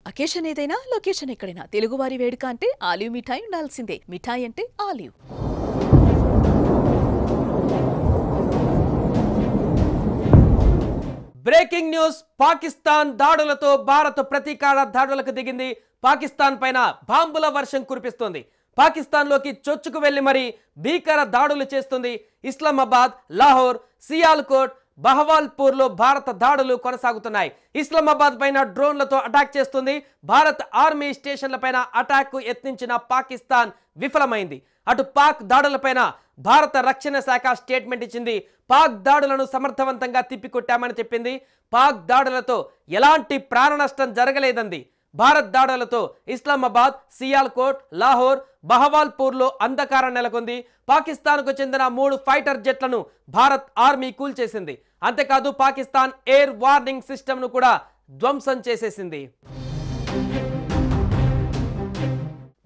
Occasion ఏదైనా location ఎక్కడైనా తెలుగువారి వేడుక అంటే ఆలివ్ మిఠాయి ఉండాల్సిందే. మిఠాయి అంటే ఆలివ్. Breaking news. పాకిస్తాన్ దాడులతో భారత్ ప్రతీకార దాడులకు దిగింది. పాకిస్తాన్ పైన బాంబుల వర్షం కురిపిస్తుంది. పాకిస్తాన్లోకి చొచ్చుకు వెళ్లి మరి భీకర దాడులు చేస్తుంది. ఇస్లామాబాద్, లాహోర్, సియాల్కోట్, బహవాల్పూర్లో భారత దాడులు కొనసాగుతున్నాయి. ఇస్లామాబాద్ పైన డ్రోన్లతో అటాక్ చేస్తుంది. భారత్ ఆర్మీ స్టేషన్ల పైన అటాక్ యత్నించిన పాకిస్తాన్ విఫలమైంది. అటు పాక్ దాడులపైన భారత రక్షణ శాఖ స్టేట్మెంట్ ఇచ్చింది. పాక్ దాడులను సమర్థవంతంగా తిప్పికొట్టామని చెప్పింది. పాక్ దాడులతో ఎలాంటి ప్రాణ నష్టం జరగలేదంది. భారత్ దాడులతో ఇస్లామాబాద్, సియాల్కోట్, లాహోర్, బహవాల్పూర్లో అంధకారం నెలకొంది. పాకిస్తాన్కు చెందిన 3 ఫైటర్ జెట్లను భారత్ ఆర్మీ కూల్చేసింది. అంతేకాదు పాకిస్తాన్ ఎయిర్ వార్నింగ్ సిస్టమ్ను కూడా ధ్వంసం చేసేసింది.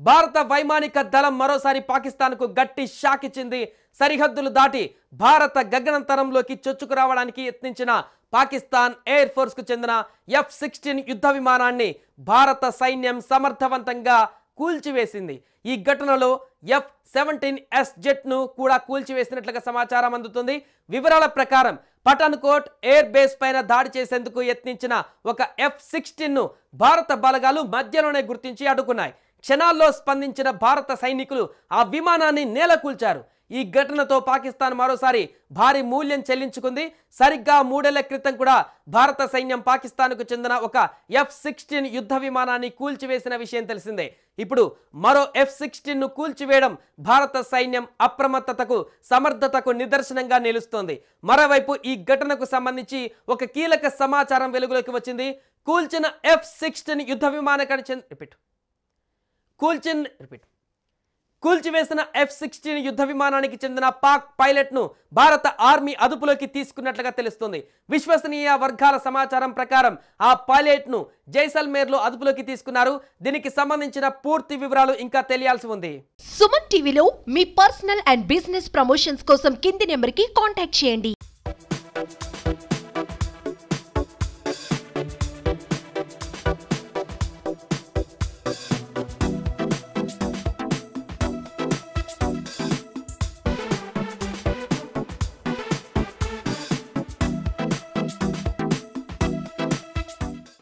భారత వైమానిక దళం మరోసారి పాకిస్తాన్కు గట్టి షాక్ ఇచ్చింది. సరిహద్దులు దాటి భారత గగనంతరంలోకి చొచ్చుకు రావడానికి యత్నించిన పాకిస్తాన్ ఎయిర్ ఫోర్స్ కు చెందిన F-16 యుద్ధ విమానాన్ని భారత సైన్యం సమర్థవంతంగా కూల్చివేసింది. ఈ ఘటనలో F-17S జెట్ను కూడా కూల్చివేసినట్లుగా సమాచారం అందుతుంది. వివరాల ప్రకారం పఠాన్కోట్ ఎయిర్ బేస్ పైన దాడి చేసేందుకు యత్నించిన ఒక F-16ను భారత బలగాలు మధ్యలోనే గుర్తించి అడ్డుకున్నాయి. క్షణాల్లో స్పందించిన భారత సైనికులు ఆ విమానాన్ని నేలకూల్చారు. ఈ ఘటనతో పాకిస్తాన్ మరోసారి భారీ మూల్యం చెల్లించుకుంది. సరిగ్గా 3 ఏళ్ల క్రితం కూడా భారత సైన్యం పాకిస్తాన్కు చెందిన ఒక F-16 యుద్ధ విమానాన్ని కూల్చివేసిన విషయం తెలిసిందే. ఇప్పుడు మరో F-16ను కూల్చివేయడం భారత సైన్యం అప్రమత్తతకు, సమర్థతకు నిదర్శనంగా నిలుస్తోంది. మరోవైపు ఈ ఘటనకు సంబంధించి ఒక కీలక సమాచారం వెలుగులోకి వచ్చింది. కూల్చిన F-16 యుద్ధ విమానానికి కూల్చివేసిన F-16 యుద్ధ విమానానికి చెందిన పాక్ పైలట్ను భారత ఆర్మీ అదుపులోకి తీసుకున్నట్లుగా తెలుస్తుంది. విశ్వసనీయ వర్గాల సమాచారం ప్రకారం ఆ పైలట్ను జైసల్మేర్లో అదుపులోకి తీసుకున్నారు. దీనికి సంబంధించిన పూర్తి వివరాలు ఇంకా తెలియాల్సి ఉంది. సుమన్ టీవీలో మీ పర్సనల్ అండ్ బిజినెస్ ప్రమోషన్స్ కోసం కింది నెంబర్కి కాంటాక్ట్ చేయండి.